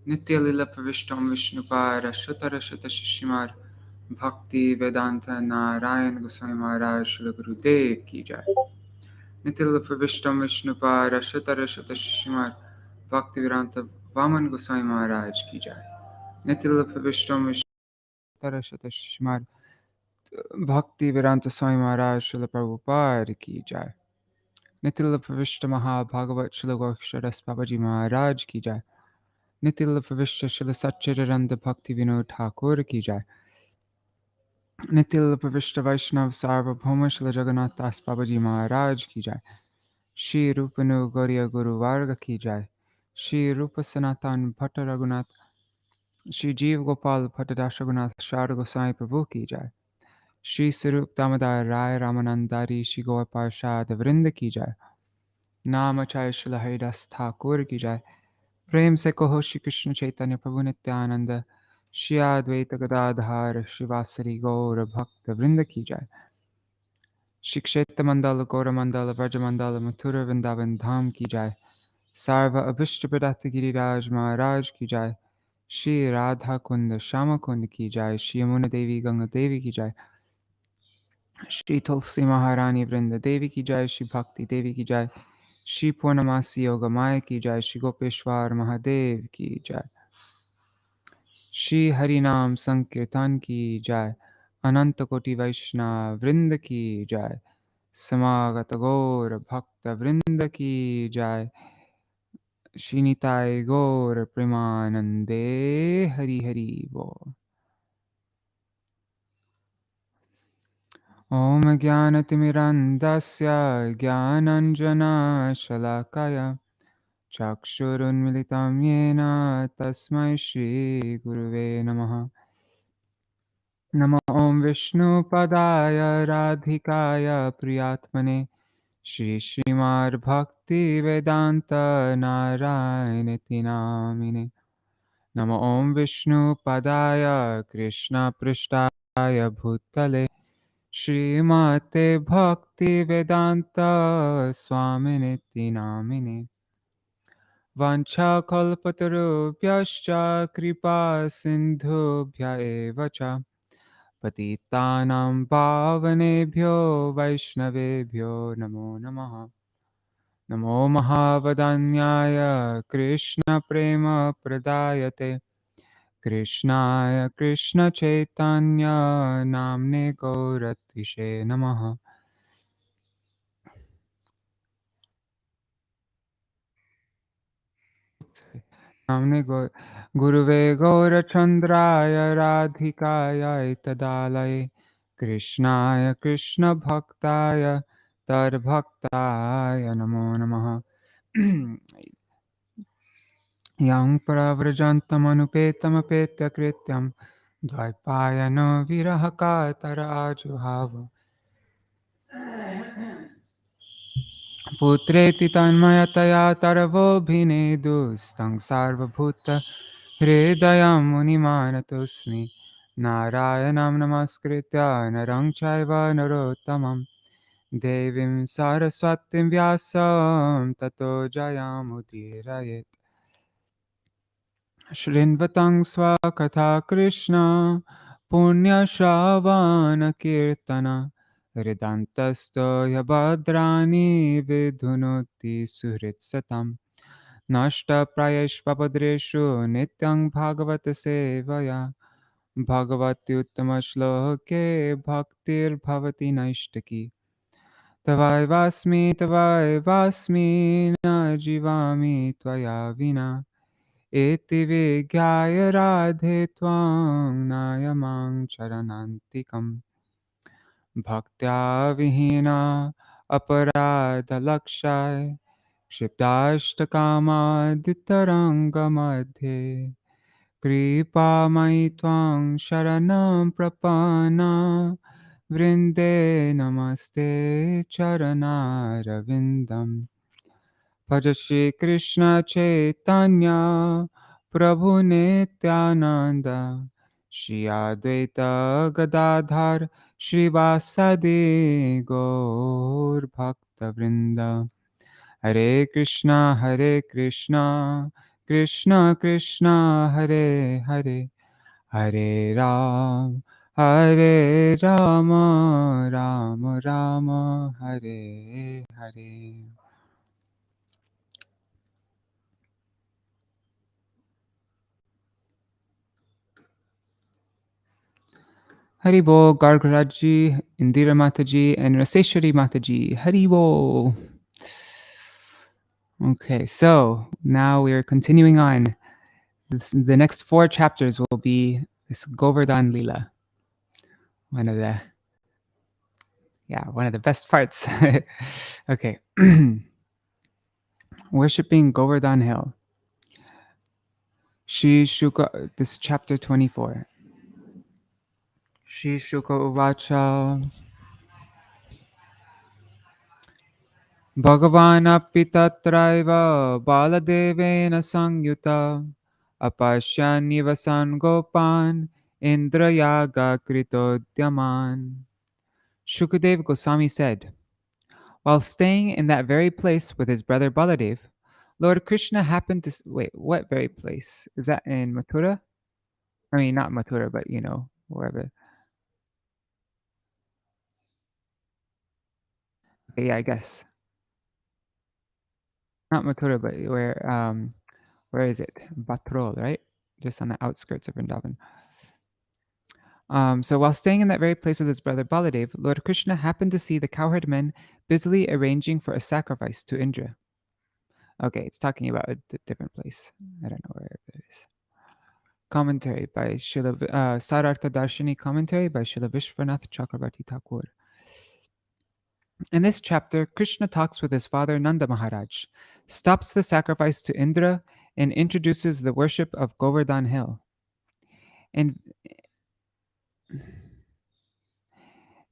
Nityalila Pravishtam Vishnupara Shatarashata Shishimar Bhakti Vedanta Narayan Goswami Maharaj Srila Gurudev Ki Jai. Nityalila Pravishtam Vishnupara Shatarashata Shishimar Bhakti Vedanta Vaman Goswami Maharaj Ki Jai. Nityalila Pravishtam Vishnupara Shishimar Bhakti Vedanta Swami Maharaj Srila Prabhupada Ki Jai. Nityalila Pravishta Maha-Bhagavat Srila Gaurkshadaras Babaji Maharaj Ki Jai. Nityalila Pravishta Srila Satchidananda Bhakti Vinod Ṭhākura Ki Jai. Nityalila Pravishta Vaishnav Sarvabhauma Srila Jagannath Das Babaji Maharaj Ki Jai. Shri Rupanu Gauriya Guru Varga Ki Jai. Shri Rupa Sanatan Bhatta Raghunath Shri Jeev Gopal Bhatta Das Raghunath Sharda Goswami Prabhu Ki Jai. Shri Sarup Damodar Rai Ramanandari Shri Gaur Parshad Vrinda Ki Jai. Namacharya Srila Haridas Thakur Ki Jai. प्रेम से कहो श्री कृष्ण चैतन्य प्रभु नित्यानंद श्री अद्वैत गदाधर श्रीवासरी गौर भक्त वृंद की जय। श्री क्षेत्र मंडल गौर मंडल व्रज मंडल मथुरा वृंदावन धाम की जय। सर्व अभिष्ट प्रदत्त गिरिराज महाराज की जय। श्री राधा कुंड श्याम कुंड की जय। श्री यमुना देवी गंगा देवी की जय। श्री तुलसी महारानी वृंद देवी की जय। श्री भक्ति देवी की जय। श्री पूर्णमासी योग माया की जय। श्री गोपेश्वर महादेव की जय। श्री हरिनाम संकीर्तन की जय। अनंत कोटि वैष्णव वृंद की जय। समागत गौर भक्त वृंद की जय। श्री निताय गौर प्रेमानंदे हरि हरि बोल। ओम ज्ञानतिमिरन्धस्य ज्ञानाञ्जनशलाकया चक्षुरुन्मिलितं येन तस्मै श्रीगुरुवे नमः। नमो ॐ विष्णुपदाय राधिकाय प्रियात्मने श्रीश्रीमद्भक्तिवेदान्त नारायणति नामिने। नमो ॐ विष्णुपदाय कृष्णपृष्ठाय भूतले श्रीमते भक्तिवेदान्त स्वामिनिति नामिने। वाञ्छाकल्पतरुभ्यश्च कृपा सिन्धुभ्य एव च पतितानां पावनेभ्यो वैष्णवेभ्यो नमो नमः। नमो महावदन्याय कृष्णप्रेमप्रदायते कृष्णाय कृष्णचैतन्य नाम्ने गौरतिशे नमः। नाम्ने गुरुवे गौरचन्द्राय राधिकाय तदालये कृष्णाय कृष्णभक्ताय तद्भक्ताय नमो नमः। यं प्रव्रजन्तमनुपेतमपेत्य कृत्यं द्वैपायनो विरहकातर आजुहाव पुत्रेति तन्मयतया तरवोऽभिनेदुस्तं सार्वभूतहृदयं मुनिमानतोऽस्मि। नारायणं नमस्कृत्य नरं चैव नरोत्तमं देवीं सरस्वतीं व्यासं ततो जयमुदीरयेत्। शृण्वतं स्वकथा कृष्ण पुण्यश्रवणकीर्तन हृदन्तस्तो ह्यभद्राणि विधुनोति सुहृत्सतम्। नष्टप्रायेष्वभद्रेषु नित्यं भागवत सेवया भगवत्युत्तमश्लोके भक्तिर्भवति नैष्टिकी। तवैवास्मि न जीवामि त्वया विना एति विज्ञाय राधे त्वां नायमां चरणान्तिकम्। भक्त्या विहीना अपराधलक्षाय क्षिप्ताष्टकामादितरङ्गमध्ये कृपामयि त्वां शरणं प्रपन्ना वृन्दे नमस्ते चरणारविन्दम्। भज श्री कृष्ण चैतन्य प्रभु नित्यानंद श्री अद्वैत गदाधर श्रीवासदि गौर भक्त वृंद। हरे Krishna Krishna Krishna Hare Hare Hare Hare Rama Rama Rama Hare Hare. Haribo, Gargaraji, Indira Mataji, and Raseshwari Mataji. Haribo. Okay, so now we're continuing on. The next 4 chapters will be this Govardhan Lila. One of the best parts. Okay. Worshipping Govardhan Hill. Shri Shuka, this chapter 24. Shri Shuka Uvacha. Bhagavanapi tatraiva baladevena sangyuta apashyan nivasan gopan indrayaga kritodyaman. Shukadev Goswami said, while staying in that very place with his brother Baladev, Lord Krishna happened to... Wait, what very place? Is that in Mathura? I mean, not Mathura, but wherever. Okay, yeah, I guess. Not Mathura, but where is it? Batrol, right? Just on the outskirts of Vrindavan. So while staying in that very place with his brother Baladev, Lord Krishna happened to see the cowherd men busily arranging for a sacrifice to Indra. Okay, it's talking about a different place. I don't know where it is. Commentary by Sārārtha-darśinī commentary by Śrīla Viśvanātha Cakravartī Ṭhākura. In this chapter, Krishna talks with his father Nanda Maharaj, stops the sacrifice to Indra, and introduces the worship of Govardhan Hill. In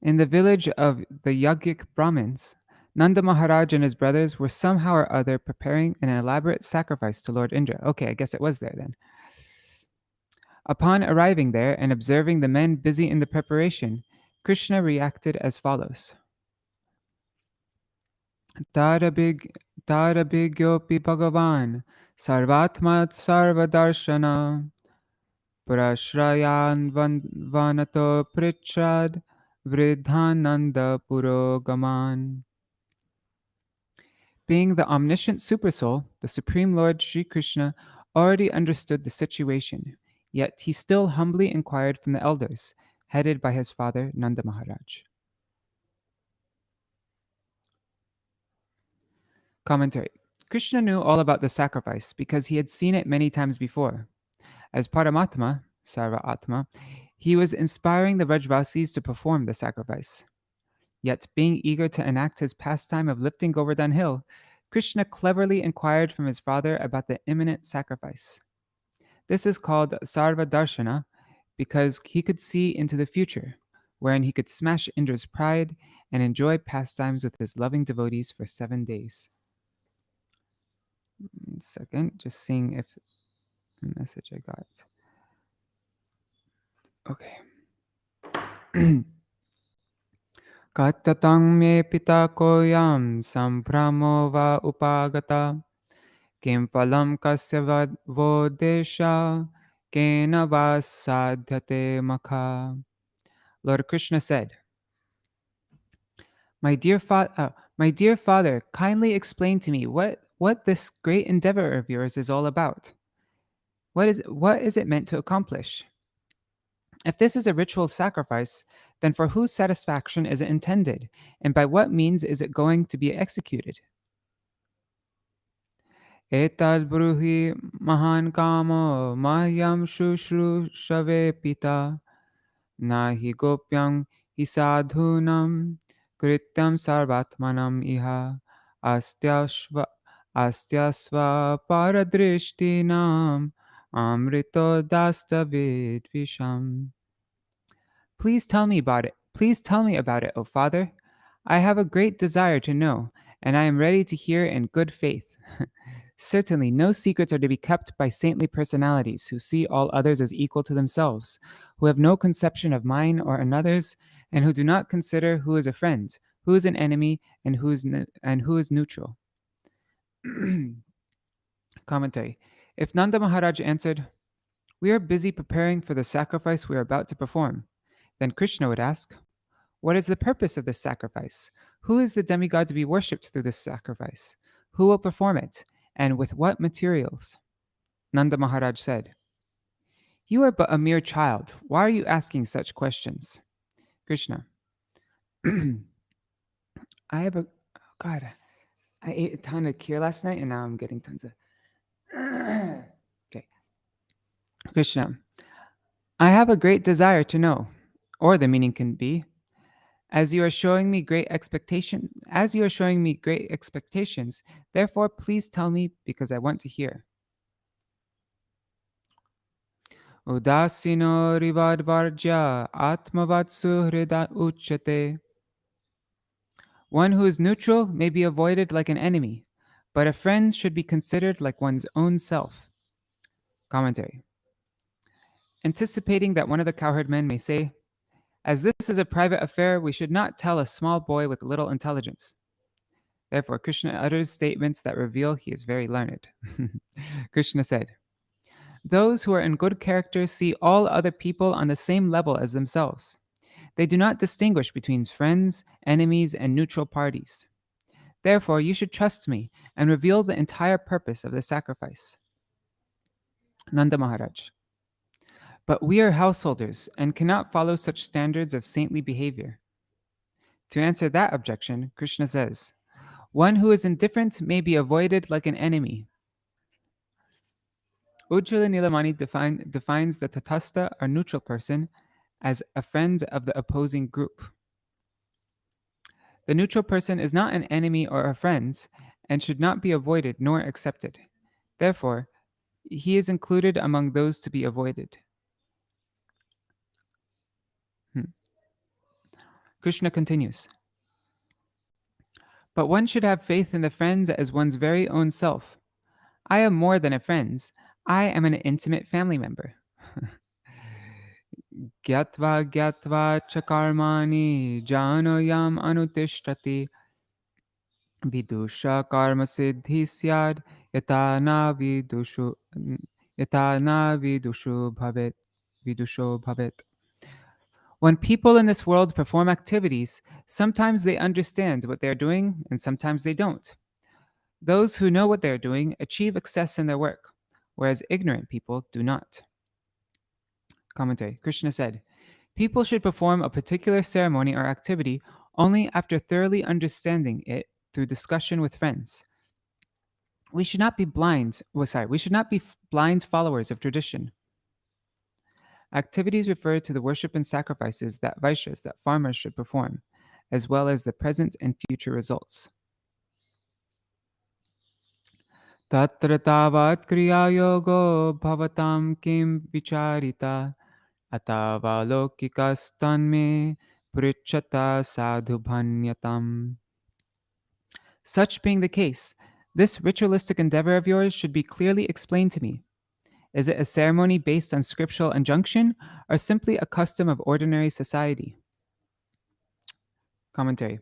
the village of the Yajnik Brahmins, Nanda Maharaj and his brothers were somehow or other preparing an elaborate sacrifice to Lord Indra. Okay, I guess it was there then. Upon arriving there and observing the men busy in the preparation, Krishna reacted as follows. Tarabhigyopi Bhagavan Sarvatma Sarva-darśinī Prashrayan Vanato Prichad Vridhananda Purogaman. Being the omniscient Supersoul, the Supreme Lord Sri Krishna already understood the situation, yet he still humbly inquired from the elders, headed by his father Nanda Maharaj. Commentary. Krishna knew all about the sacrifice because he had seen it many times before. As Paramatma, Sarva Atma, he was inspiring the Vrajvasis to perform the sacrifice. Yet, being eager to enact his pastime of lifting Govardhan Hill, Krishna cleverly inquired from his father about the imminent sacrifice. This is called Sārva-darśinī because he could see into the future, wherein he could smash Indra's pride and enjoy pastimes with his loving devotees for 7 days. 1 second, just seeing if the message I got. Okay. Katatang me pita koyam sambramo va upagata kim phalam kasya vodesha kena va sadhyate makha. Lord Krishna said, my dear father, kindly explain to me what this great endeavor of yours is all about. What is it meant to accomplish? If this is a ritual sacrifice, then for whose satisfaction is it intended, and by what means is it going to be executed? Etad bruhi mahan kamo mahyam shave pita nahi gopyam hisadhunam krityam sarvatmanam iha astyasva paradrishtinam amrito dastavid visham. Please tell me about it. Please tell me about it, O Father. I have a great desire to know, and I am ready to hear in good faith. Certainly, no secrets are to be kept by saintly personalities who see all others as equal to themselves, who have no conception of mine or another's, and who do not consider who is a friend, who is an enemy, and who is neutral. Commentary. If Nanda Maharaj answered, "We are busy preparing for the sacrifice we are about to perform," then Krishna would ask, "What is the purpose of this sacrifice? Who is the demigod to be worshipped through this sacrifice? Who will perform it? And with what materials?" Nanda Maharaj said, "You are but a mere child. Why are you asking such questions?" Krishna, I have a. Oh God, I ate a ton of kheer last night and now I'm getting tons of. Okay. Krishna, I have a great desire to know, or the meaning can be, as you are showing me great expectations, therefore please tell me because I want to hear. Udasino rivadvarjya atmavatsu hrida uchate. One who is neutral may be avoided like an enemy, but a friend should be considered like one's own self. Commentary. Anticipating that one of the cowherd men may say, "As this is a private affair, we should not tell a small boy with little intelligence." Therefore, Krishna utters statements that reveal he is very learned. Krishna said, "Those who are in good character see all other people on the same level as themselves. They do not distinguish between friends, enemies, and neutral parties. Therefore, you should trust me and reveal the entire purpose of the sacrifice." Nanda Maharaj. But we are householders and cannot follow such standards of saintly behavior. To answer that objection, Krishna says, one who is indifferent may be avoided like an enemy. Ujjvala Nilamani defines the Tatastha or neutral person as a friend of the opposing group. The neutral person is not an enemy or a friend and should not be avoided nor accepted. Therefore, he is included among those to be avoided. Krishna continues, but one should have faith in the friend as one's very own self. I am more than a friend. I am an intimate family member. Gyatva gyatva chakarmani janoyam anutishtati vidusha karma siddhi syad yata na vidushu vidusho bhavet. When people in this world perform activities, sometimes they understand what they are doing and sometimes they don't. Those who know what they are doing achieve success in their work, whereas ignorant people do not. Commentary. Krishna said, people should perform a particular ceremony or activity only after thoroughly understanding it through discussion with friends. We should not be blind followers of tradition. Activities refer to the worship and sacrifices that Vaishyas, that farmers should perform, as well as the present and future results. Tatra tavat kriya yogo bhavatam kim vicharita atava lokikas pritchata sadhu bhanyatam. Such being the case, this ritualistic endeavor of yours should be clearly explained to me. Is it a ceremony based on scriptural injunction or simply a custom of ordinary society? Commentary.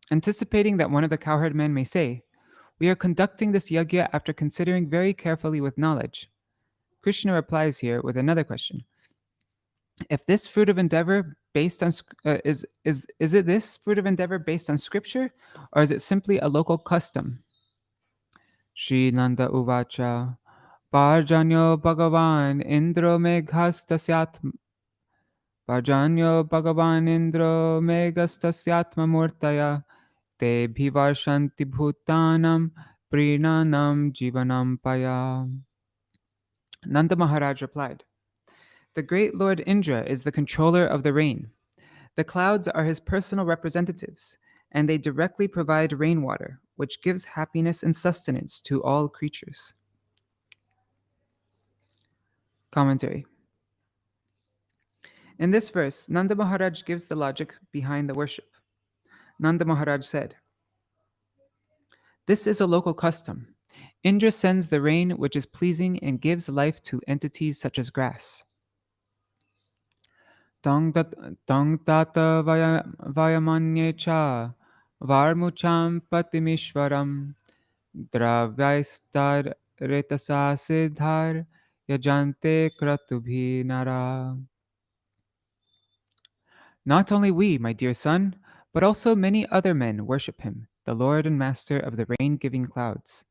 Anticipating that one of the cowherd men may say, we are conducting this yajna after considering very carefully with knowledge. Krishna replies here with another question. If this fruit of endeavor based on is it this fruit of endeavor based on scripture, or is it simply a local custom? Shri Nanda Uvacha Parjanyo Bhagavan Indro Meghastasyatma Parjanyo Bhagavan Indro Meghastasyatma Murtaya Te Bhivarshanti Bhutanam Prinanam Jivanam Paya. Nanda Maharaj replied, the great Lord Indra is the controller of the rain. The clouds are his personal representatives, and they directly provide rainwater, which gives happiness and sustenance to all creatures. Commentary. In this verse, Nanda Maharaj gives the logic behind the worship. Nanda Maharaj said, this is a local custom. Indra sends the rain which is pleasing and gives life to entities such as grass. Tang tata vayamanye cha varmucham patimishvaram dravyastad retasa siddhar yajante kratubhi nara. Not only we, my dear son, but also many other men worship him, the Lord and Master of the rain-giving clouds.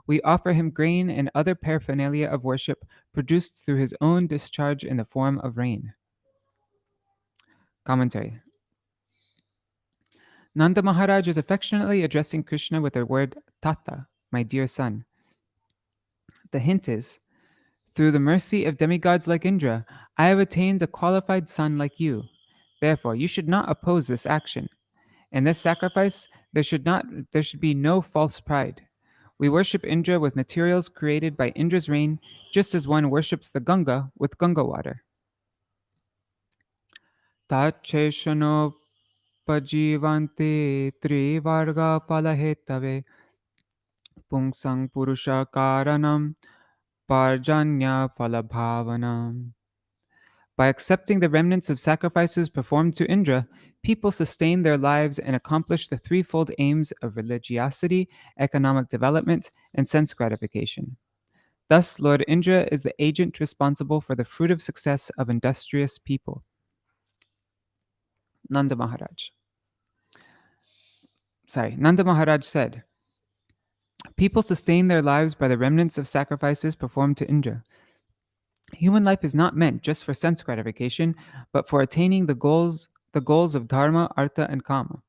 We offer him grain and other paraphernalia of worship produced through his own discharge in the form of rain. Commentary. Nanda Maharaj is affectionately addressing Krishna with the word Tata, my dear son. The hint is, through the mercy of demigods like Indra, I have attained a qualified son like you. Therefore, you should not oppose this action. In this sacrifice, there should be no false pride. We worship Indra with materials created by Indra's rain, just as one worships the Ganga with Ganga water. Tacheshano pajivante trivarga palahetave pungsang purusha karanam parjanya palabhavanam. By accepting the remnants of sacrifices performed to Indra, people sustain their lives and accomplish the threefold aims of religiosity, economic development, and sense gratification. Thus, Lord Indra is the agent responsible for the fruit of success of industrious people. Nanda Maharaj said, people sustain their lives by the remnants of sacrifices performed to Indra. Human life is not meant just for sense gratification, but for attaining the goals of dharma, artha, and kama.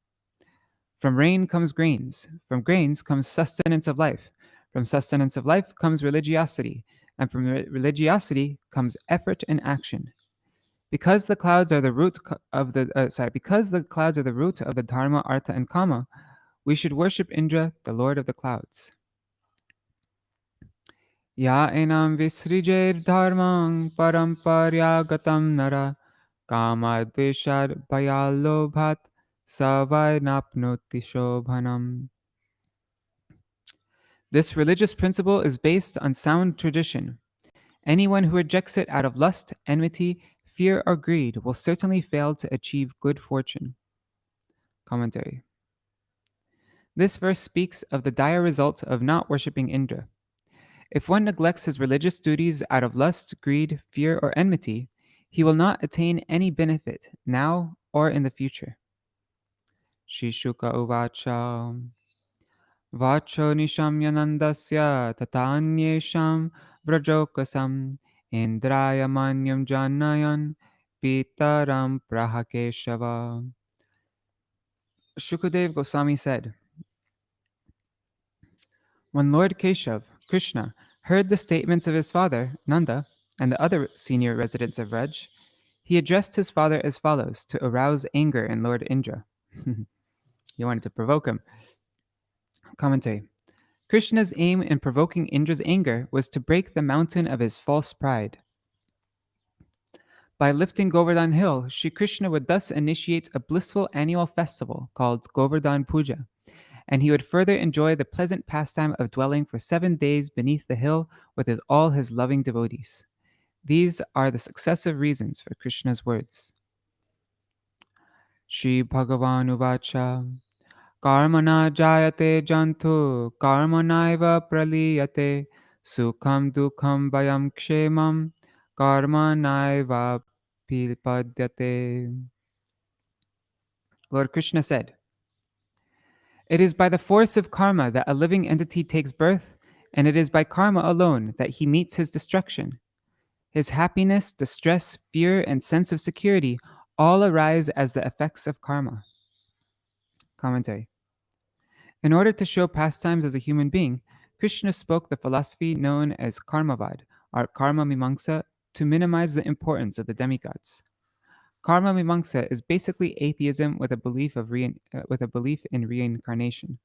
From rain comes grains, from grains comes sustenance of life, from sustenance of life comes religiosity, and from religiosity comes effort and action. Because the clouds are the root because the clouds are the root of the dharma, artha, and kama, we should worship Indra, the Lord of the clouds. Ya enam visrijer dharmang paramparya nara kama dveshad bhayalobhat savai napnoti shobhanam. This religious principle is based on sound tradition. Anyone who rejects it out of lust, enmity, fear, or greed will certainly fail to achieve good fortune. Commentary. This verse speaks of the dire result of not worshipping Indra. If one neglects his religious duties out of lust, greed, fear, or enmity, he will not attain any benefit now or in the future. Shishuka uvacha vacho nishamyanandasya tatanyesham vrajokasam indraya manyam janayan pitaram prahakeshava. Shukadev Goswami said, when Lord Keshav, Krishna, heard the statements of his father, Nanda, and the other senior residents of Raj, he addressed his father as follows to arouse anger in Lord Indra. He wanted to provoke him. Commentary. Krishna's aim in provoking Indra's anger was to break the mountain of his false pride. By lifting Govardhan hill, Sri Krishna would thus initiate a blissful annual festival called Govardhan Puja, and he would further enjoy the pleasant pastime of dwelling for 7 days beneath the hill with all his loving devotees. These are the successive reasons for Krishna's words. Shri Bhagavan Uvacha Karmana Jayate Jantu Karmanaiva Praliyate Sukham Dukham Vayam Kshemam Karmanaiva Pilpadyate. Lord Krishna said, it is by the force of karma that a living entity takes birth, and it is by karma alone that he meets his destruction. His happiness, distress, fear, and sense of security all arise as the effects of karma. Commentary. In order to show pastimes as a human being, Krishna spoke the philosophy known as karmavad, or karma mimamsa, to minimize the importance of the demigods. Karma mimamsa is basically atheism with a belief in reincarnation.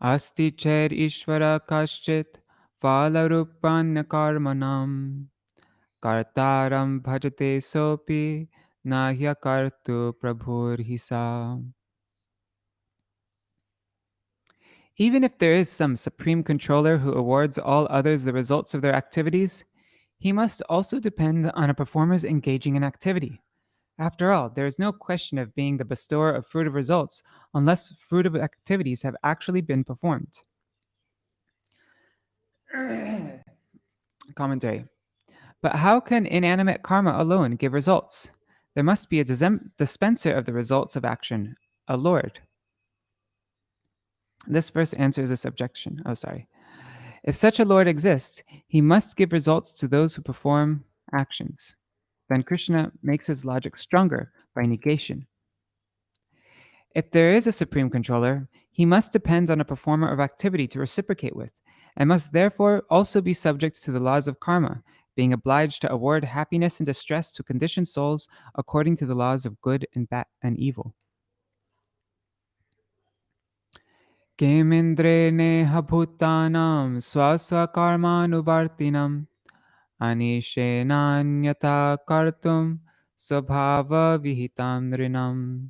Asti ched ishvara kaschit phalarupanya karmanam kartaram bhajate sopi nahya kartu prabhurhisa. Even if there is some supreme controller who awards all others the results of their activities, he must also depend on a performer's engaging in activity. After all, there is no question of being the bestower of fruitive results unless fruitive activities have actually been performed. Commentary. But how can inanimate karma alone give results? There must be a dispenser of the results of action, a Lord. This verse answers this objection. Oh, sorry. If such a Lord exists, he must give results to those who perform actions. Then Krishna makes his logic stronger by negation. If there is a supreme controller, he must depend on a performer of activity to reciprocate with, and must therefore also be subject to the laws of karma, being obliged to award happiness and distress to conditioned souls according to the laws of good and bad and evil. Kemindre bhutanam swaswakarmanuvartinam anishenanyata kartum svabhava vihitam nrinam.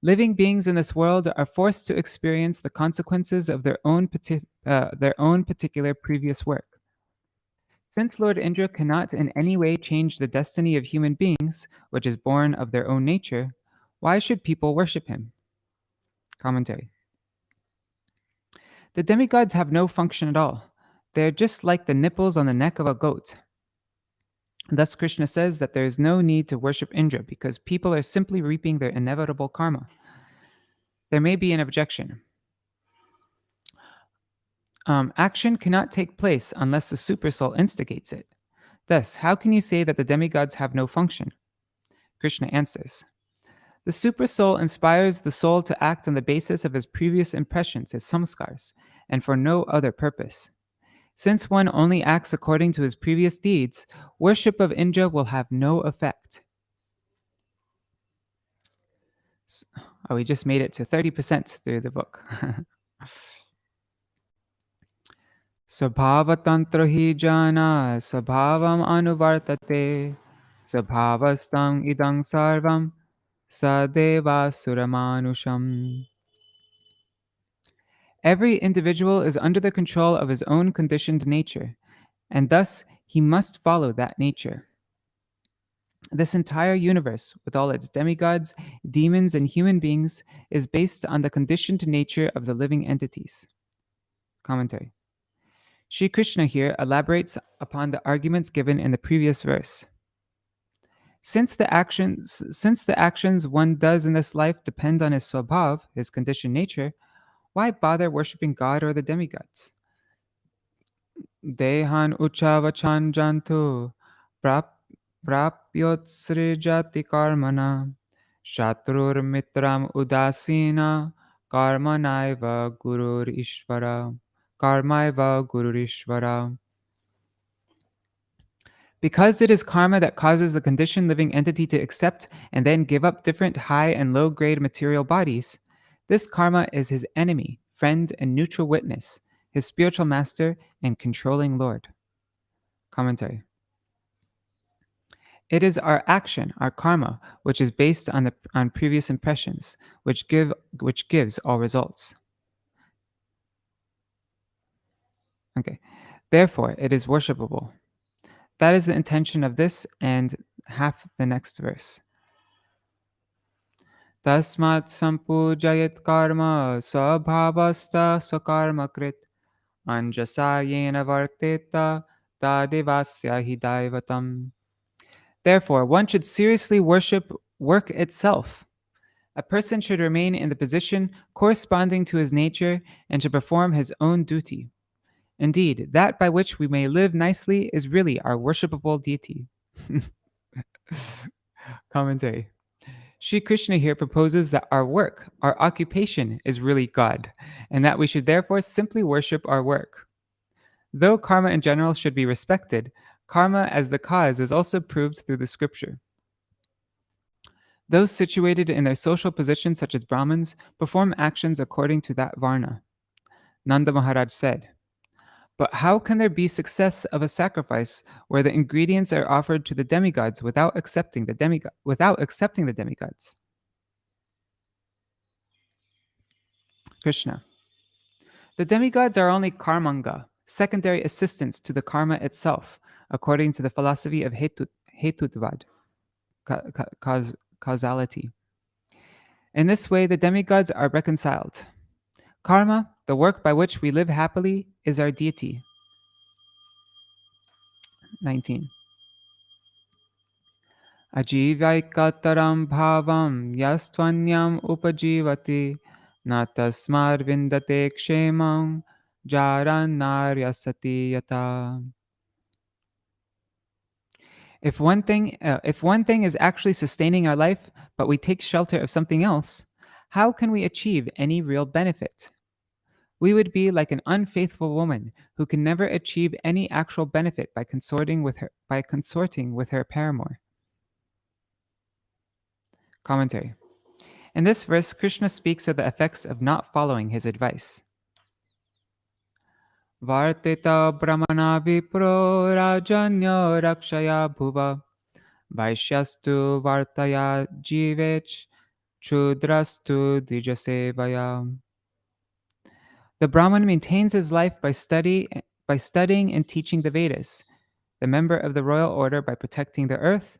Living beings in this world are forced to experience the consequences of their own particular previous work. Since Lord Indra cannot in any way change the destiny of human beings, which is born of their own nature, why should people worship him? Commentary. The demigods have no function at all. They are just like the nipples on the neck of a goat. Thus, Krishna says that there is no need to worship Indra because people are simply reaping their inevitable karma. There may be an objection. Action cannot take place unless the supersoul instigates it. Thus, how can you say that the demigods have no function? Krishna answers, the supersoul inspires the soul to act on the basis of his previous impressions, his samskars, and for no other purpose. Since one only acts according to his previous deeds, worship of Indra will have no effect. Oh, we just made it to 30% through the book. Svabhavatantra hi jana svabhavam anuvartate svabhavastam idang sarvam sadeva suramanusham. Every individual is under the control of his own conditioned nature, and thus he must follow that nature. This entire universe, with all its demigods, demons, and human beings, is based on the conditioned nature of the living entities. Commentary. Sri Krishna here elaborates upon the arguments given in the previous verse. Since the actions one does in this life depend on his swabhav, his conditioned nature, why bother worshipping God or the demigods? Dehan uchavachan jantu prapyotsrijati karmana shatrur mitram udasina karmanaiva gurur ishvara. Karmaiva gururishvara. Because it is karma that causes the conditioned living entity to accept and then give up different high and low grade material bodies, this karma is his enemy, friend, and neutral witness, his spiritual master and controlling lord. Commentary. It is our action, our karma, which is based on previous impressions, which gives all results. Okay. Therefore, it is worshipable. That is the intention of this and half the next verse. Tasmat sampujayat karma svabhavasta swakarma krit anjasa yena varteta tadevasya hidaivatam. Therefore, one should seriously worship work itself. A person should remain in the position corresponding to his nature and to perform his own duty. Indeed, that by which we may live nicely is really our worshipable deity. Commentary. Sri Krishna here proposes that our work, our occupation, is really God, and that we should therefore simply worship our work. Though karma in general should be respected, karma as the cause is also proved through the scripture. Those situated in their social positions, such as Brahmins, perform actions according to that varna. Nanda Maharaj said, but how can there be success of a sacrifice where the ingredients are offered to the demigods without accepting the demigods? Krishna. The demigods are only karmanga, secondary assistants to the karma itself, according to the philosophy of Hetutvad. causality. In this way, the demigods are reconciled. Karma, the work by which we live happily, is our deity. 19. Ajivaikataram bhavam yastvanyam upajivati na tasmar vindate kshemam jaran naryasati yata. If one thing is actually sustaining our life, but we take shelter of something else, how can we achieve any real benefit? We would be like an unfaithful woman who can never achieve any actual benefit by consorting with her paramour. Commentary. In this verse, Krishna speaks of the effects of not following his advice. Vartita brahmana vipro rajanya rakshaya bhuva vaishyastu vartaya jivech chudrastu dijasevaya. The Brahman maintains his life by studying and teaching the Vedas, the member of the royal order by protecting the earth,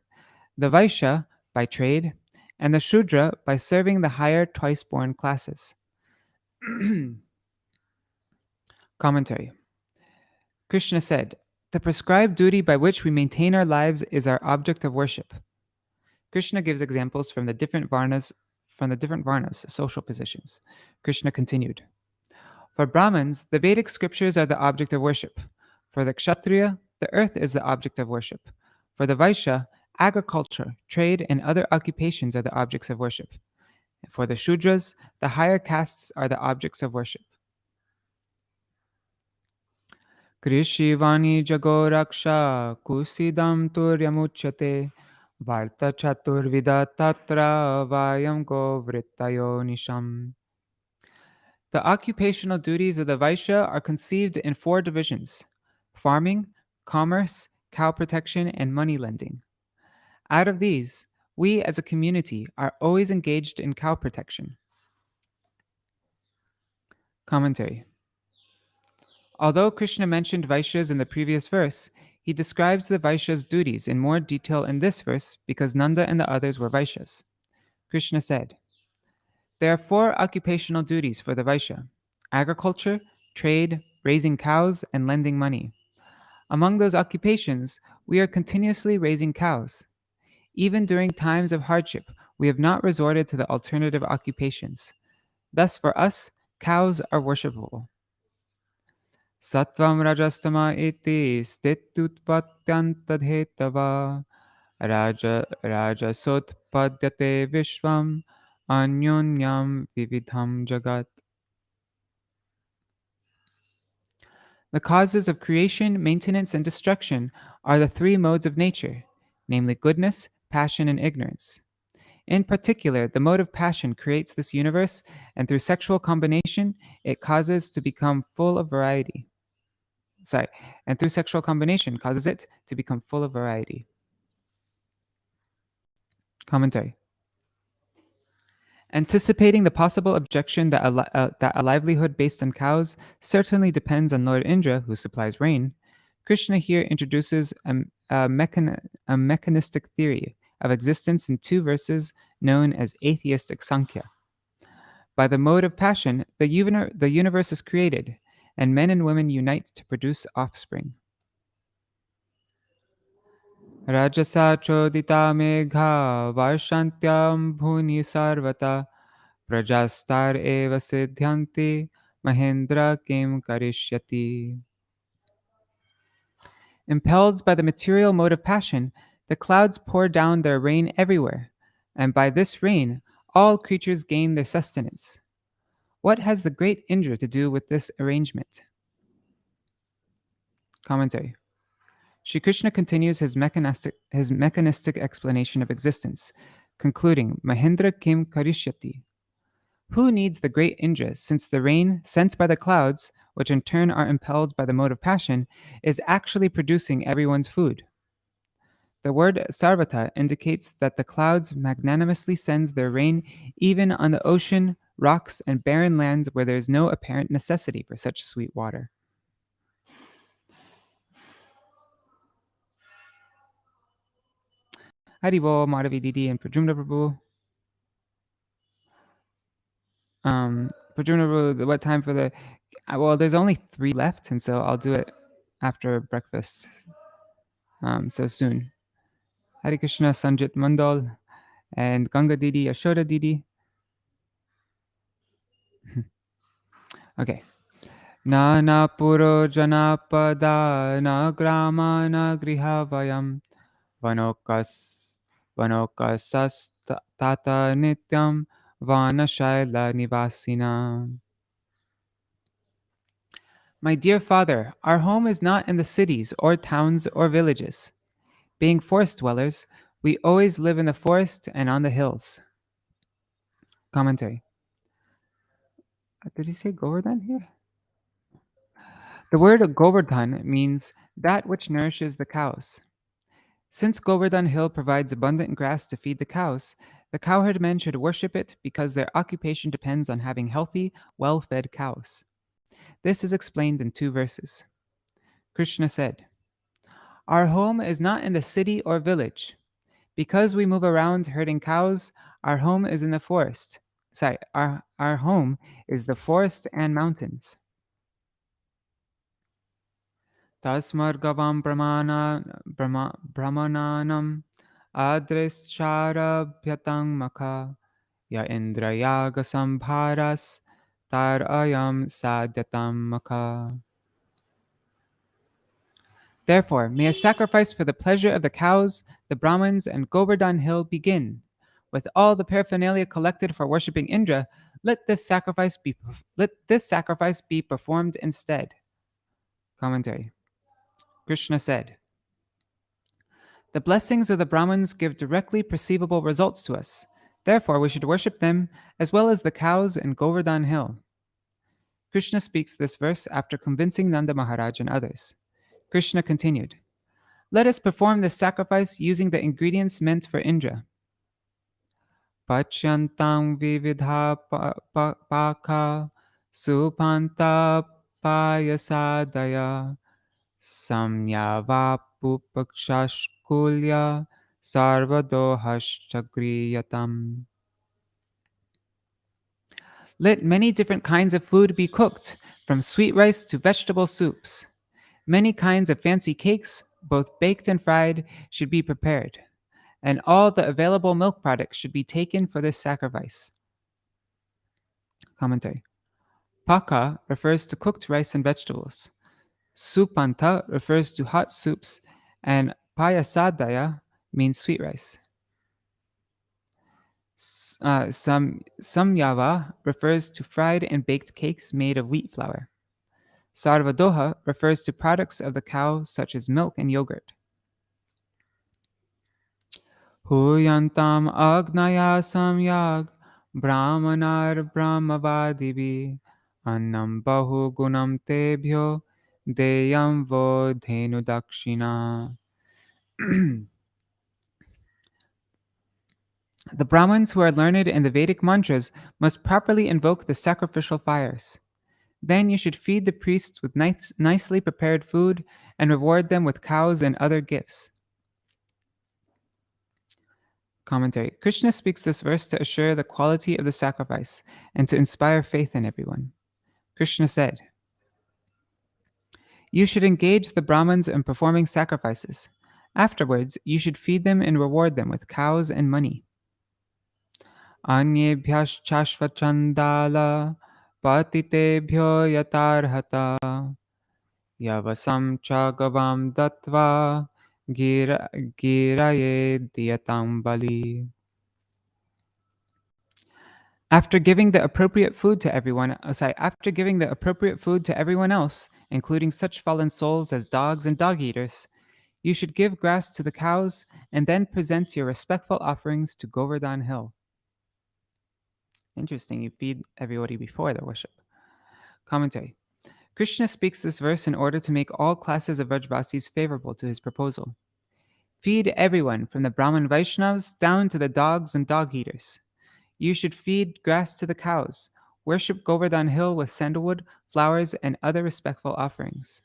the Vaishya by trade, and the Shudra by serving the higher twice-born classes. Commentary. Krishna said, the prescribed duty by which we maintain our lives is our object of worship. Krishna gives examples from the different varnas, social positions. Krishna continued, for Brahmins, the Vedic scriptures are the object of worship. For the Kshatriya, the earth is the object of worship. For the Vaishya, agriculture, trade, and other occupations are the objects of worship. And for the Shudras, the higher castes are the objects of worship. Krishivani jagoraksha kusidam turyamuchyate varta chaturvida tatra vayam govrittayo nisham. The occupational duties of the Vaishya are conceived in 4 divisions: farming, commerce, cow protection, and money lending. Out of these, we as a community are always engaged in cow protection. Commentary. Although Krishna mentioned Vaishyas in the previous verse, he describes the Vaishya's duties in more detail in this verse because Nanda and the others were Vaishyas. Krishna said, there are 4 occupational duties for the Vaishya: agriculture, trade, raising cows, and lending money. Among those occupations, we are continuously raising cows. Even during times of hardship, we have not resorted to the alternative occupations. Thus, for us, cows are worshipable. Sattvam rajastama iti stitutpatyantadhetava rajasotpadyate vishvam anyonyam vividham jagat. The causes of creation, maintenance, and destruction are the 3 modes of nature, namely goodness, passion, and ignorance. In particular, the mode of passion creates this universe, and through sexual combination, it causes to become full of variety. And through sexual combination causes it to become full of variety. Commentary. Anticipating the possible objection that a livelihood based on cows certainly depends on Lord Indra, who supplies rain, Krishna here introduces a mechanistic theory of existence in 2 verses known as atheistic Sankhya. By the mode of passion, the universe is created, and men and women unite to produce offspring. Rajasa chodita megha varshantyam bhuni sarvata prajastar eva siddhyanti mahendra kim karishyati. Impelled by the material mode of passion, the clouds pour down their rain everywhere, and by this rain, all creatures gain their sustenance. What has the great Indra to do with this arrangement? Commentary. Shri Krishna continues his mechanistic explanation of existence, concluding, Mahendra kim karishyati. Who needs the great Indra, since the rain sent by the clouds, which in turn are impelled by the mode of passion, is actually producing everyone's food? The word sarvata indicates that the clouds magnanimously sends their rain even on the ocean, rocks, and barren lands where there is no apparent necessity for such sweet water. Haribo, Madhavi Didi, and Prajumna Prabhu. Prajumna Prabhu, what time for the... Well, there's only 3 left, and so I'll do it after breakfast. So soon. Hare Krishna, Sanjit Mandal, and Ganga Didi, Yashoda Didi. Okay. Na puro janapada na grama na grihavayam vanokasas tata nityam vanashaila nivasina. My dear father, our home is not in the cities or towns or villages. Being forest dwellers, we always live in the forest and on the hills. Commentary. Did he say Govardhan here? The word Govardhan means that which nourishes the cows. Since Govardhan Hill provides abundant grass to feed the cows, the cowherd men should worship it because their occupation depends on having healthy, well fed cows. This is explained in 2 verses. Krishna said, Our home is not in the city or village. Because we move around herding cows, our home is in the forest. Our home is the forest and mountains. Tasmargavam brahmananam adrischarabhyatang makha ya indrayaga sambharas tar ayam sadyatam makha. Therefore, may a sacrifice for the pleasure of the cows, the Brahmins, and Govardhan Hill begin. With all the paraphernalia collected for worshipping Indra, let this sacrifice be performed instead. Commentary. Krishna said, The blessings of the Brahmins give directly perceivable results to us. Therefore, we should worship them as well as the cows in Govardhan Hill. Krishna speaks this verse after convincing Nanda Maharaj and others. Krishna continued, Let us perform this sacrifice using the ingredients meant for Indra. Pachyantam vividha paka supanta payasadaya samyavapupakshashkulya sarvadohashchagriyatam. Let many different kinds of food be cooked, from sweet rice to vegetable soups. Many kinds of fancy cakes, both baked and fried, should be prepared, and all the available milk products should be taken for this sacrifice. Commentary. Paka refers to cooked rice and vegetables. Supanta refers to hot soups, and payasadaya means sweet rice. Samyava refers to fried and baked cakes made of wheat flour. Sarvadoha refers to products of the cow such as milk and yogurt. Huyantam agnaya samyag brahmanar brahmavadibi annam bahu gunam tebhyo deyam vo dhenu dakshina. The Brahmins who are learned in the Vedic mantras must properly invoke the sacrificial fires. Then you should feed the priests with nicely prepared food and reward them with cows and other gifts. Commentary. Krishna speaks this verse to assure the quality of the sacrifice and to inspire faith in everyone. Krishna said, You should engage the Brahmins in performing sacrifices. Afterwards, you should feed them and reward them with cows and money. Anyebhyashchashvachandala patitebhyo yatarhata yavasam chagavam datva giraye diyatam bali. After giving the appropriate food to everyone else, including such fallen souls as dogs and dog eaters, you should give grass to the cows and then present your respectful offerings to Govardhan Hill. Interesting, you feed everybody before the worship. Commentary. Krishna speaks this verse in order to make all classes of Vrajvasis favorable to his proposal. Feed everyone, from the Brahmin Vaishnavas down to the dogs and dog eaters. You should feed grass to the cows, worship Govardhan Hill with sandalwood, flowers, and other respectful offerings.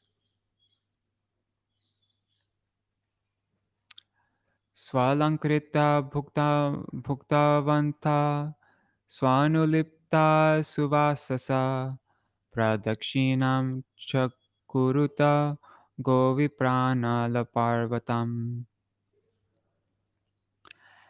Swalankritya bhuktavanta swanulipta suvasasa pradakshinam chakuruta goviprana laparvatam.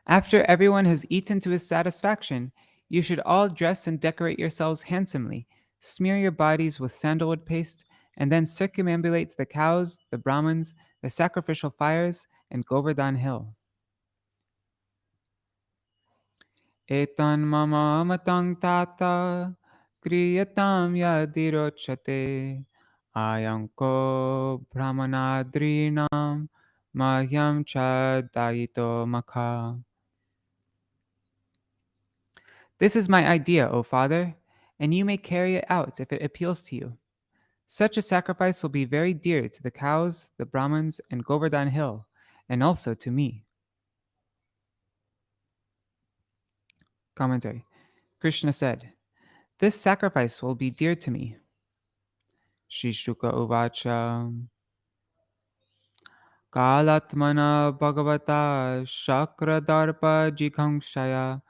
After everyone has eaten to his satisfaction, you should all dress and decorate yourselves handsomely, smear your bodies with sandalwood paste, and then circumambulate the cows, the Brahmins, the sacrificial fires, and Govardhan Hill. Etan mama matang tata kriyatam yadirochate ayanko brahmanadrinam mahyam chadayito makha. This is my idea, O Father, and you may carry it out if it appeals to you. Such a sacrifice will be very dear to the cows, the Brahmins, and Govardhan Hill, and also to me. Commentary. Krishna said, this sacrifice will be dear to me. Shri Shuka Uvacha Kalatmana Bhagavata Shakradarpa Jikangshaya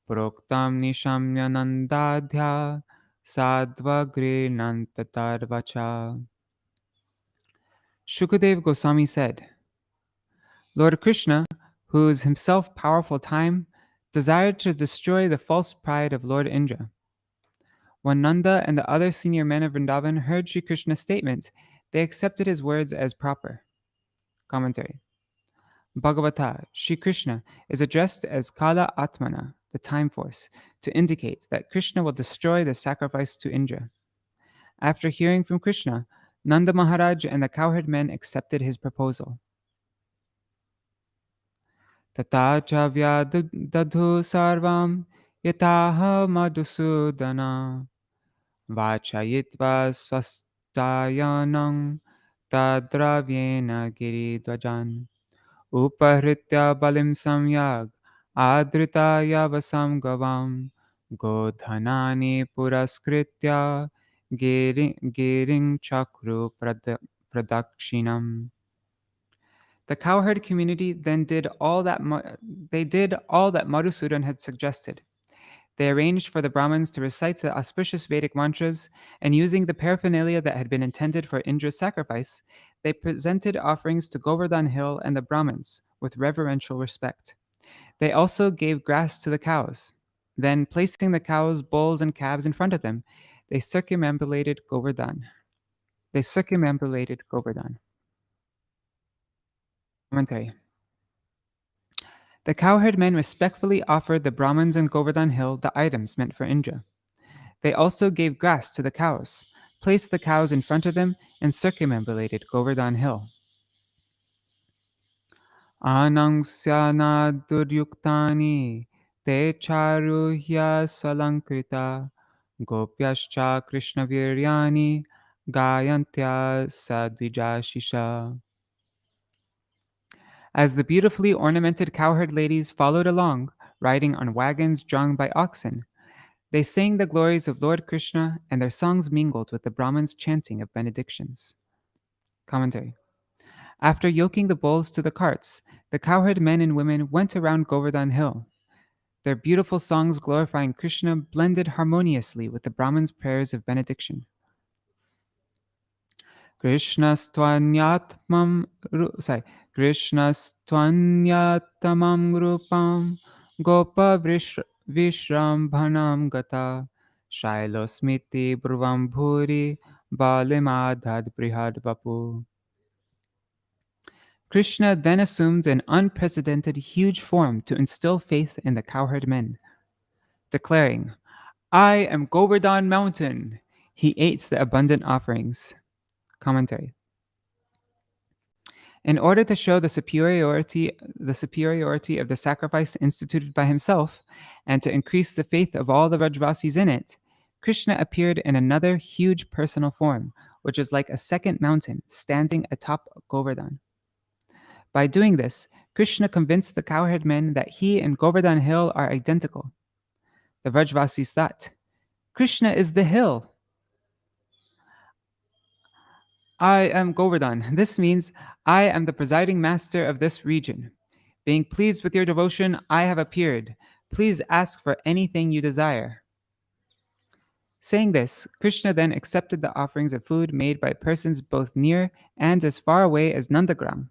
Proktam Nishamya Nandadhya Sadvagre Nantatarvacha. Shukadev Goswami said, Lord Krishna, who is himself powerful time, desired to destroy the false pride of Lord Indra. When Nanda and the other senior men of Vrindavan heard Sri Krishna's statement, they accepted his words as proper. Commentary. Bhagavata, Sri Krishna, is addressed as Kala Atmana, the time force, to indicate that Krishna will destroy the sacrifice to Indra. After hearing from Krishna, Nanda Maharaj and the cowherd men accepted his proposal. Tata cha vyadadhu sarvam yataha madhusudana vachayitva swastayanam tadravyena giridvajan upahritya balim samyag adritaya vasam gavam godhanani puraskritya giring chakru pradakshinam. The cowherd community then did all that Madhusudan had suggested. They arranged for the Brahmins to recite the auspicious Vedic mantras, and using the paraphernalia that had been intended for Indra's sacrifice, they presented offerings to Govardhan Hill and the Brahmins with reverential respect. They also gave grass to the cows. Then, placing the cows, bulls, and calves in front of them, they circumambulated Govardhan. Commentary. The cowherd men respectfully offered the Brahmins and Govardhan Hill the items meant for Indra. They also gave grass to the cows, placed the cows in front of them, and circumambulated Govardhan Hill. Anangsyana duryuktani te charuhya swalankrita gopyascha krishna viryani gayantya sadvijashisha. As the beautifully ornamented cowherd ladies followed along, riding on wagons drawn by oxen, they sang the glories of Lord Krishna, and their songs mingled with the Brahmins' chanting of benedictions. Commentary. After yoking the bulls to the carts, the cowherd men and women went around Govardhan Hill. Their beautiful songs glorifying Krishna blended harmoniously with the Brahmins' prayers of benediction. Krishnastvanyatmam rupam gopa vishrambhanam gata shailosmiti brvam bhuri balimadhad brihad vapu. Krishna then assumed an unprecedented huge form to instill faith in the cowherd men. Declaring, I am Govardhan Mountain, he ate the abundant offerings. Commentary. In order to show the superiority of the sacrifice instituted by himself, and to increase the faith of all the Vrajvasis in it, Krishna appeared in another huge personal form, which is like a second mountain standing atop Govardhan. By doing this, Krishna convinced the cowherd men that he and Govardhan Hill are identical. The Vrajvasis thought, Krishna is the hill. I am Govardhan. This means I am the presiding master of this region. Being pleased with your devotion, I have appeared. Please ask for anything you desire. Saying this, Krishna then accepted the offerings of food made by persons both near and as far away as Nandagram.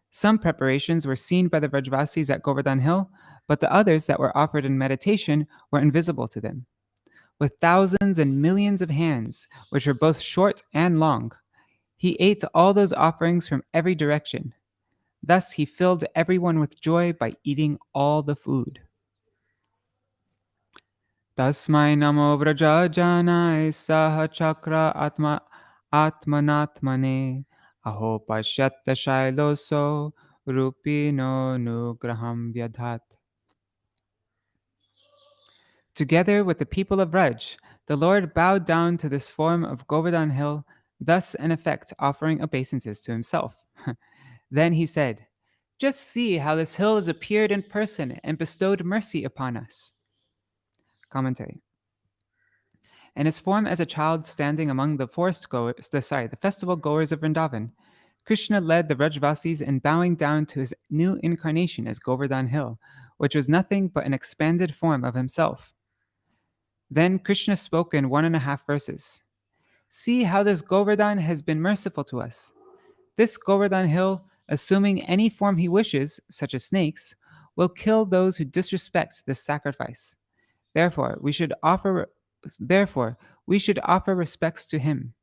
Some preparations were seen by the Vrajvasis at Govardhan Hill, but the others that were offered in meditation were invisible to them. With thousands and millions of hands, which were both short and long, he ate all those offerings from every direction. Thus he filled everyone with joy by eating all the food. Tasmai namo vraja janai saha chakra atmanatmane aho pasyatta shailoso rupino nugraham vyadhat. Together with the people of Raj, the Lord bowed down to this form of Govardhan Hill, thus in effect offering obeisances to himself. Then he said, "Just see how this hill has appeared in person and bestowed mercy upon us." Commentary. In his form as a child standing among the the festival goers of Vrindavan, Krishna led the Vrajvasis in bowing down to his new incarnation as Govardhan Hill, which was nothing but an expanded form of himself. Then Krishna spoke in 1.5 verses. See how this Govardhan has been merciful to us. This Govardhan Hill, assuming any form he wishes, such as snakes, will kill those who disrespect this sacrifice. Therefore, we should offer respects to him.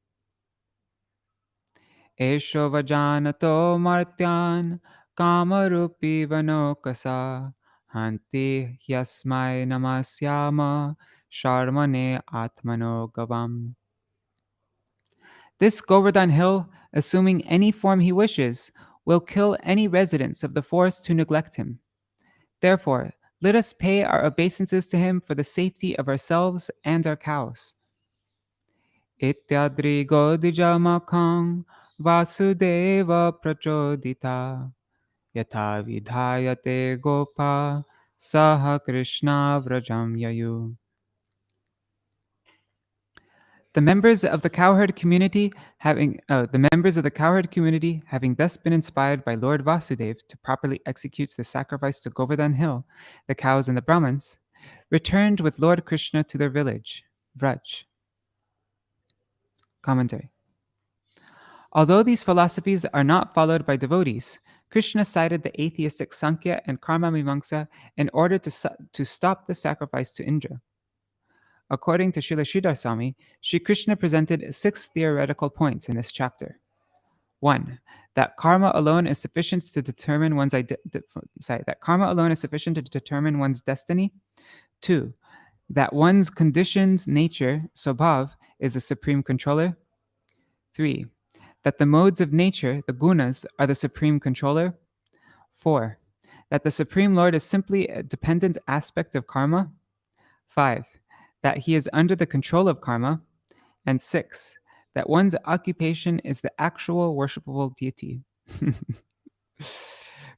Esho vajanato martyan kamarupi vanokasa hanti yasmai namasyama sharmane atmano gavam. This Govardhan Hill, assuming any form he wishes, will kill any residents of the forest who neglect him. Therefore, let us pay our obeisances to him for the safety of ourselves and our cows. Ityadri godijamakang vasudeva prachodita yatha vidhayate gopa saha krishna vrajam yayu. The members of the cowherd community having thus been inspired by Lord Vasudeva to properly execute the sacrifice to Govardhan Hill, the cows and the Brahmins, returned with Lord Krishna to their village, Vraj. Commentary. Although these philosophies are not followed by devotees, Krishna cited the atheistic Sankhya and Karma Mimamsa in order to stop the sacrifice to Indra. According to Srila Sridhar Swami, Sri Krishna presented 6 theoretical points in this chapter. 1. That karma alone is sufficient to determine one's destiny. 2. That one's conditioned nature, Swabhav, is the supreme controller. 3. That the modes of nature, the gunas, are the supreme controller. 4. That the Supreme Lord is simply a dependent aspect of karma. 5. That he is under the control of karma. And 6. That one's occupation is the actual worshipable deity.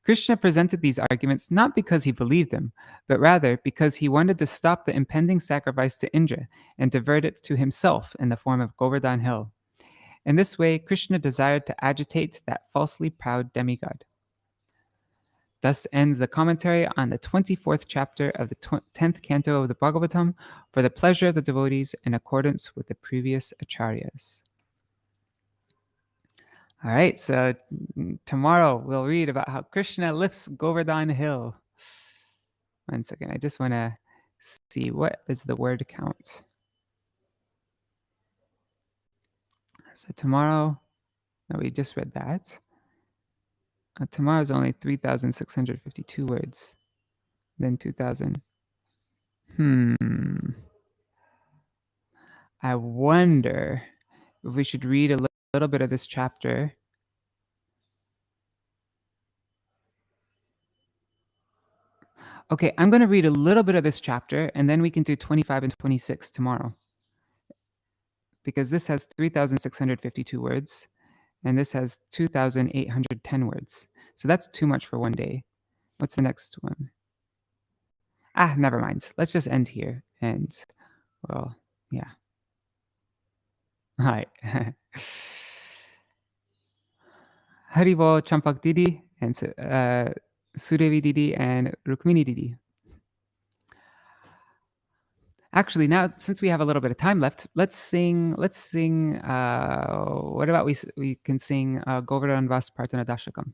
Krishna presented these arguments not because he believed them, but rather because he wanted to stop the impending sacrifice to Indra and divert it to himself in the form of Govardhan Hill. In this way, Krishna desired to agitate that falsely proud demigod. Thus ends the commentary on the 24th chapter of the 10th canto of the Bhagavatam for the pleasure of the devotees in accordance with the previous acharyas. All right, so tomorrow we'll read about how Krishna lifts Govardhan Hill. 1 second, I just want to see what is the word count. So tomorrow, no, we just read that. Tomorrow's only 3,652 words. Then 2,000. I wonder if we should read a little bit of this chapter. Okay, I'm going to read a little bit of this chapter, and then we can do 25 and 26 tomorrow. Because this has 3,652 words, and this has 2,810 words. So that's too much for one day. What's the next one? Never mind. Let's just end here. And, well, yeah. All right. Haribo Champak Didi. And Sudevi Didi and Rukmini Didi. Actually, now since we have a little bit of time left, let's sing. What about we can sing Govardhana Vas Prarthana Dashakam.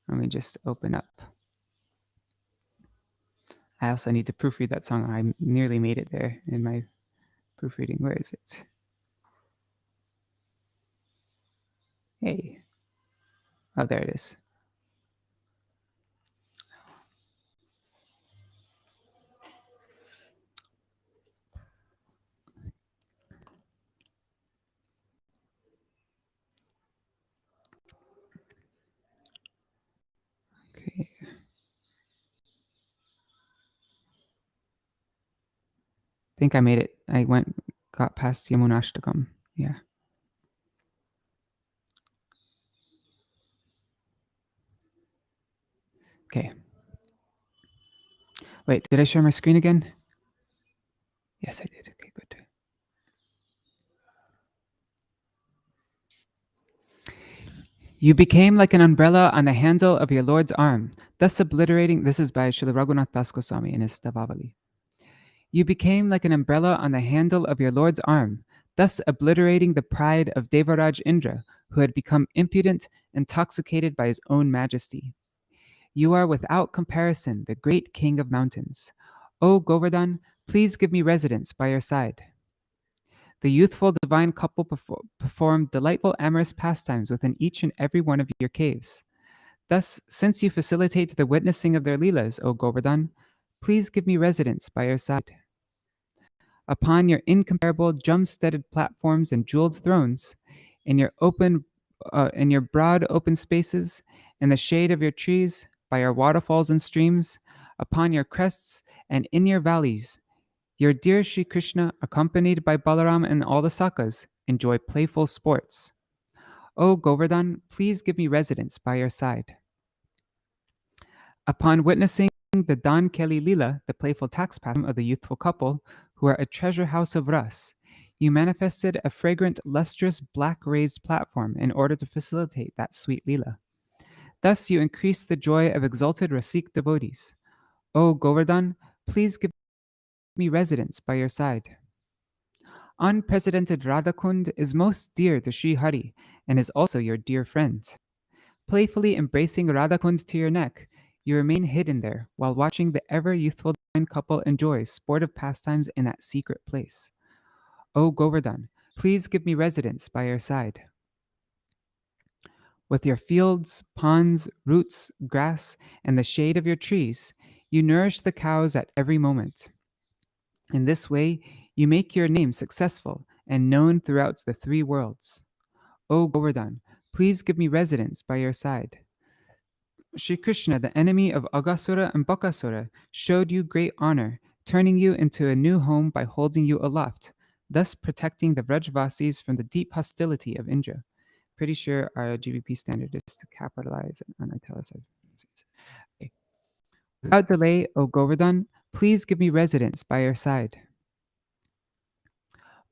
Let me just open up. I also need to proofread that song. I nearly made it there in my proofreading. Where is it? Hey. Oh, there it is. Okay. I think I made it. I got past Yamunashtakam. Yeah. Okay. Wait, did I share my screen again? Yes, I did. Okay, good. You became like an umbrella on the handle of your Lord's arm, thus obliterating. This is by Srila Raghunath Das Goswami in his Stavavali. You became like an umbrella on the handle of your Lord's arm, thus obliterating the pride of Devaraj Indra, who had become impudent, intoxicated by his own majesty. You are without comparison the great king of mountains. O Govardhan, please give me residence by your side. The youthful divine couple performed delightful amorous pastimes within each and every one of your caves. Thus, since you facilitate the witnessing of their leelas, O Govardhan, please give me residence by your side. Upon your incomparable drum-studded platforms and jeweled thrones, in your broad open spaces, in the shade of your trees, by your waterfalls and streams, upon your crests and in your valleys, your dear Sri Krishna, accompanied by Balaram and all the Sakas, enjoy playful sports. O Govardhan, please give me residence by your side. Upon witnessing the Dan Keli Lila, the playful tax pastime of the youthful couple, who are a treasure house of ras, you manifested a fragrant, lustrous, black raised platform in order to facilitate that sweet Lila. Thus you increased the joy of exalted Rasik devotees. O Govardhan, please give me residence by your side. Unprecedented Radhakund is most dear to Sri Hari and is also your dear friend. Playfully embracing Radhakund to your neck, you remain hidden there while watching the ever youthful divine couple enjoy sportive pastimes in that secret place. O Govardhan, please give me residence by your side. With your fields, ponds, roots, grass, and the shade of your trees, you nourish the cows at every moment. In this way, you make your name successful and known throughout the three worlds. O Govardhan, please give me residence by your side. Shri Krishna, the enemy of Agasura and Bakasura, showed you great honor, turning you into a new home by holding you aloft, thus protecting the Vrajvasis from the deep hostility of Indra. Pretty sure our GBP standard is to capitalize and italicize. Okay. Without delay, O Govardhan, please give me residence by your side.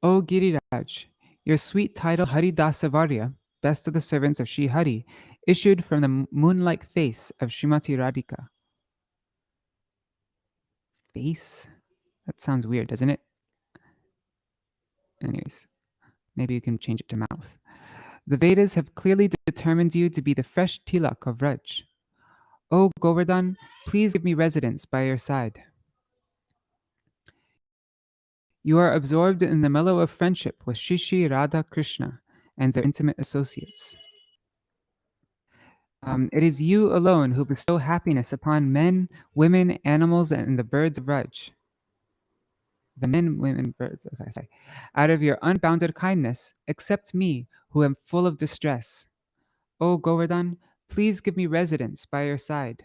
O Giriraj, your sweet title Haridasavarya, best of the servants of Sri Hari, issued from the moon-like face of Srimati Radhika. Face? That sounds weird, doesn't it? Anyways, maybe you can change it to mouth. The Vedas have clearly determined you to be the fresh tilak of Vraj. O Govardhan, please give me residence by your side. You are absorbed in the mellow of friendship with Shishi Radha Krishna and their intimate associates. It is you alone who bestow happiness upon men, women, animals, and the birds of Raj. The men, women, birds. Okay, sorry. Out of your unbounded kindness, accept me, who am full of distress. O Govardhan, please give me residence by your side.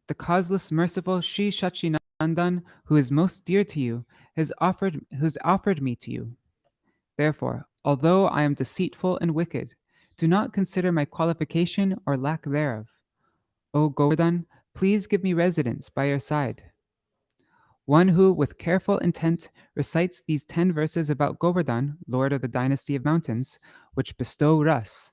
The causeless, merciful Sri Shachinandan, who is most dear to you, has offered me to you. Therefore, although I am deceitful and wicked, do not consider my qualification or lack thereof. O Govardhan, please give me residence by your side. One who, with careful intent, recites these 10 verses about Govardhan, lord of the dynasty of mountains, which bestow ras,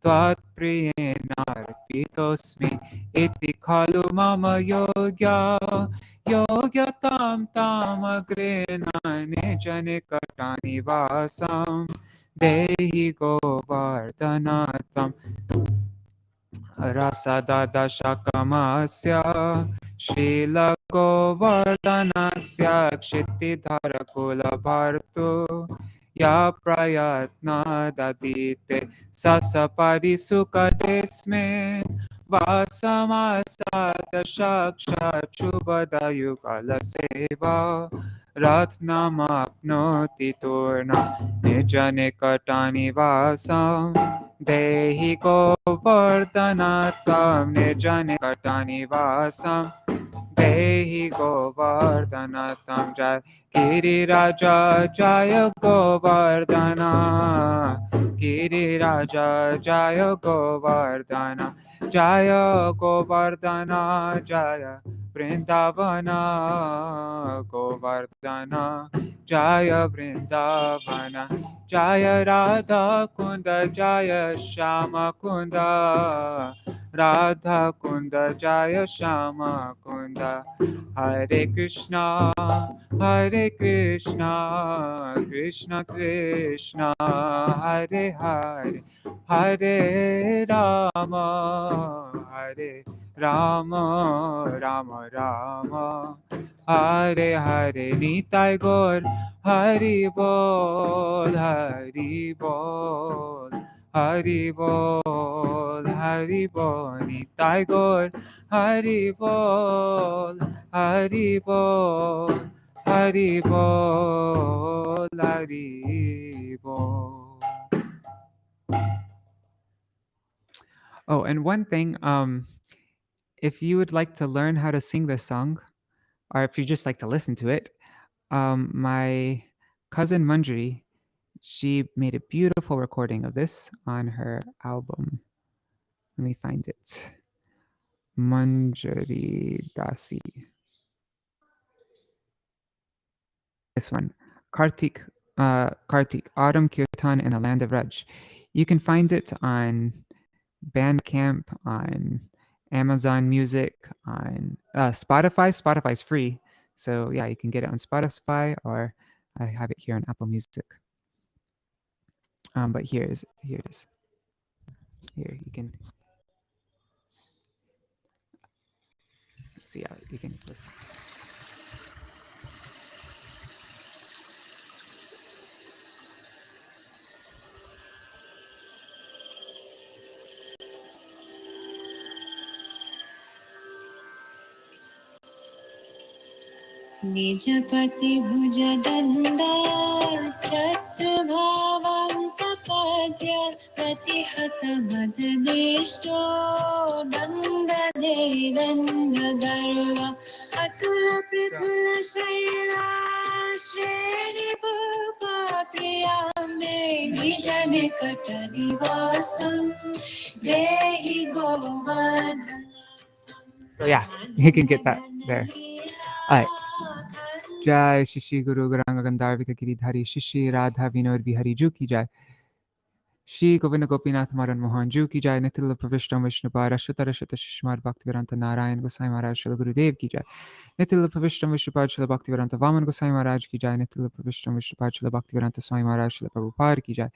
त्वत्प्रियेणार्पितोऽस्मि इति खलु मम योग्यतां तामग्रे निज निकटनिवासं देहि गोवर्धन त्वं रसदशकमस्य श्रीलगोवर्धनस्य क्षितिधरकुलभर्तु या प्रयत्नदधीते सपरिसुखदेस्मिन् वासमासादशक्षुबदयुगलसेवा रत्नमप्नोति तूर्णं निज निकटनिवासम् देहि गोवर्धन त्वं निज निकटनिवासं देहि गोवर्धन त्वं जय गिरिराज जय गोवर्धन गिरिराज जय गोवर्धन जय गोवर्धन जय वृंदावन गोवर्धन जय वृंदावन जय राधा कुंद जय श्याम कुंद राधा कुंद जय श्याम कुंद हरे कृष्णा कृष्ण कृष्ण हरे हरे हरे राम राम राम राम हरे हरे निताय गौर हरि बोल हरि बोल हरि बोल हरि बोल निताय गौर हरि बोल हरि बोल हरि बोल हरि बोल. Oh, and one thing, if you would like to learn how to sing this song, or if you just like to listen to it, my cousin Manjari, she made a beautiful recording of this on her album. Let me find it. Manjari Dasi. This one. Kartik, Autumn Kirtan in the Land of Raj. You can find it on Bandcamp, on Amazon Music, on Spotify. Spotify's free. So yeah, you can get it on Spotify, or I have it here on Apple Music. But here it is. Here you can see how you can listen. निजपति भुजदण्डा छत्रभावं प्रपद्य प्रतिहत मददेष्टो दण्डदेवेन्द्रगर्व Atul Prithul Shaila श्रेणिभूपप्रियां मे निज निकट निवासं देहि Govardhan. So yeah, you can get that there. All right. Jai Shishi Guru Garanga Gandharvika Giridhari Shishi Radha Vinod Bihari Ju ki jai. Shri Govinda Gopinath Maran Mohan Ju ki jai. Nitila Pravishtam Vishnupara Shatara Shata Shishmad Bhaktivedanta Narayan Gosai Maharaj Shri Gurudev ki jai. Nitila Pravishtam Vishnupad Shri Bhaktivedanta Vaman Gosai Maharaj ki jai. Nitila Pravishtam Vishnupad Shri Bhaktivedanta Swami Maharaj Shri Prabhupada ki jai.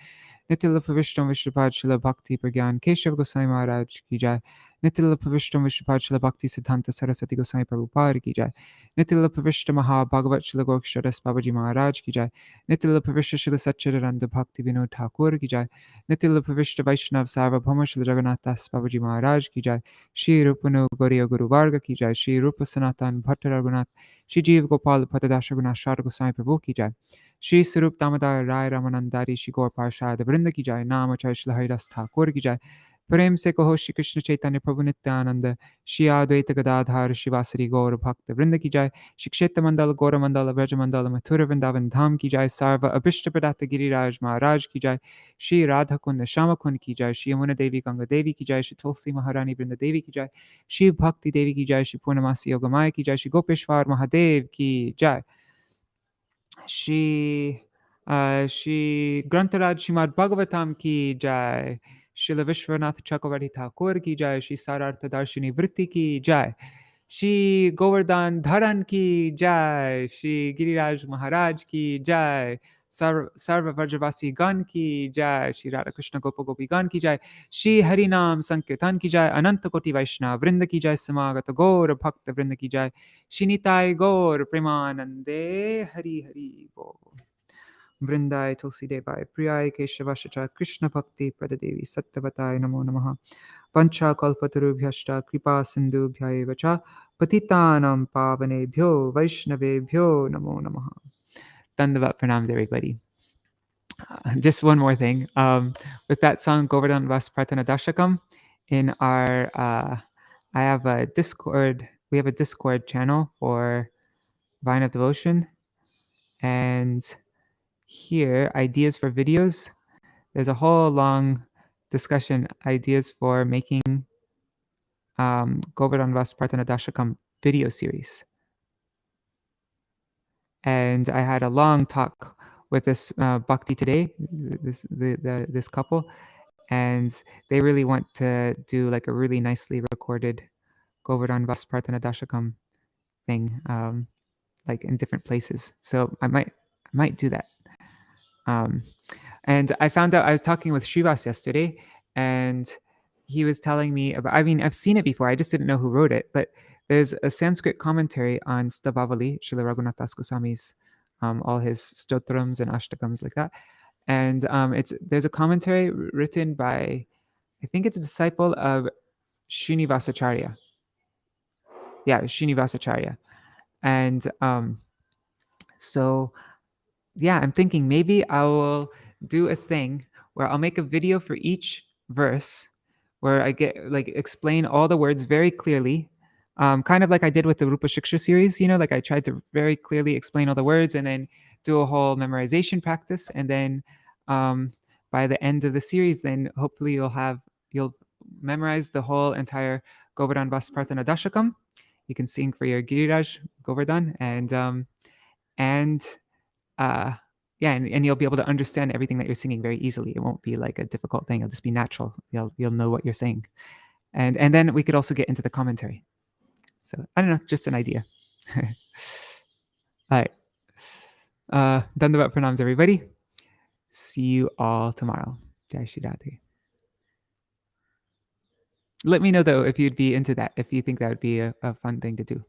Nitila Pravishtam Vishnupad Shri Bhakti Pragyan Keshav Gosai Maharaj ki jai. Nitila Pravishtam Vishnupad Shri Bhakti Siddhanta Saraswati Gosai Prabhupada ki jai. Nitila Pravishta Maha Bhagavat Shri Goksharas Babaji Maharaj ki jai. Nitila Pravishta Shri Satchidananda Bhakti Vinod Ṭhākura ki jai. Nitila Pravishta Vaishnav Sārvabhauma Shri Jagannath Das Babaji Maharaj ki jai. Shri Rupanu Gauriya Guru Varga ki jai. Shri Rupa Sanatan Bhatta Raghunath Shri Jeev Gopal Patadash Raghunath Shara Gosai Prabhu ki jai. Shri Sarup Damodar Rai Ramanandari Shri Gaur Parshad Vrinda ki jai. Namachay Shri Haridas Ṭhākura ki jai. प्रेम से कहो श्री कृष्ण चैतन्य प्रभु नित्यानंद श्री अद्वैत गदाधर शिवासरी गौर भक्त वृंद की जय श्री क्षेत्र मंडल गौर मंडल ब्रज मंडल मथुर वृंदावन धाम की जय सर्व अभिष्ट प्रदात गिरिराज महाराज की जय श्री राधा कुंद श्याम कुंद की जय श्री यमुना देवी गंगा देवी की जय श्री तुलसी महारानी वृंद देवी की जय श्री भक्ति देवी की जय श्री पूर्णमासी योगमाया की जय श्री गोपेश्वर महादेव की जय श्री ग्रंथराज श्रीमद् भागवतम की जय Śrīla Viśvanātha Cakravartī Ṭhākura ki jai, Shri Sārārtha-darśinī vritti ki jai, Shri Govardhana Dharan ki jai, Shri Giriraj Maharaj ki jai, Sarva Vrajavasi Gan ki jai, Shri Radha Krishna Gopa Gopi Gan ki jai, Shri Harinam Sankirtan ki jai, Ananta Koti Vaishnava Vrinda ki jai, Samagata Gaur Bhakta Vrinda ki jai, Shri Nitai Gaur Premanande Hari Hari Bol. Vrindai Tulsi Devai Priyai Keshavashacha Krishna Bhakti Pradadevi Sattvatai Namo Namaha Vancha Kalpatarubhyashta Kripa Sindhubhyai Vacha Patitanam Pavanebhyo Vaishnavebhyo Namo Namaha. Dandavat pranams, everybody. Just one more thing. With that song Govardhana Vas Pratana Dashakam, in our I have a Discord, we have a Discord channel for Vine of Devotion, and here, ideas for videos. There's a whole long discussion, ideas for making Govardhana Vas Pratana Dashakam video series. And I had a long talk with this bhakti today, this couple, and they really want to do like a really nicely recorded Govardhana Vas Pratana Dashakam thing, like in different places. So I might do that. And I found out, I was talking with Srivas yesterday, and he was telling me about, I mean, I've seen it before, I just didn't know who wrote it, but there's a Sanskrit commentary on Stavavali, Srila Raghunath Das Goswami's, all his stotrams and ashtakams like that. And there's a commentary written by, I think it's a disciple of Srinivasacharya. Yeah, Srinivasacharya. And so, yeah, I'm thinking maybe I will do a thing where I'll make a video for each verse where I get like explain all the words very clearly, kind of like I did with the Rupa Shiksha series, you know, like I tried to very clearly explain all the words and then do a whole memorization practice. And then by the end of the series, then hopefully you'll memorize the whole entire Govardhana Vas Pratana Dashakam. You can sing for your Giriraj Govardhan, yeah, and you'll be able to understand everything that you're singing very easily. It won't be like a difficult thing. It'll just be natural. You'll know what you're saying. And then we could also get into the commentary. So I don't know, just an idea. All right. Dandavat pranams, everybody. See you all tomorrow. Jai Shri Radhe. Let me know though if you'd be into that, if you think that would be a fun thing to do.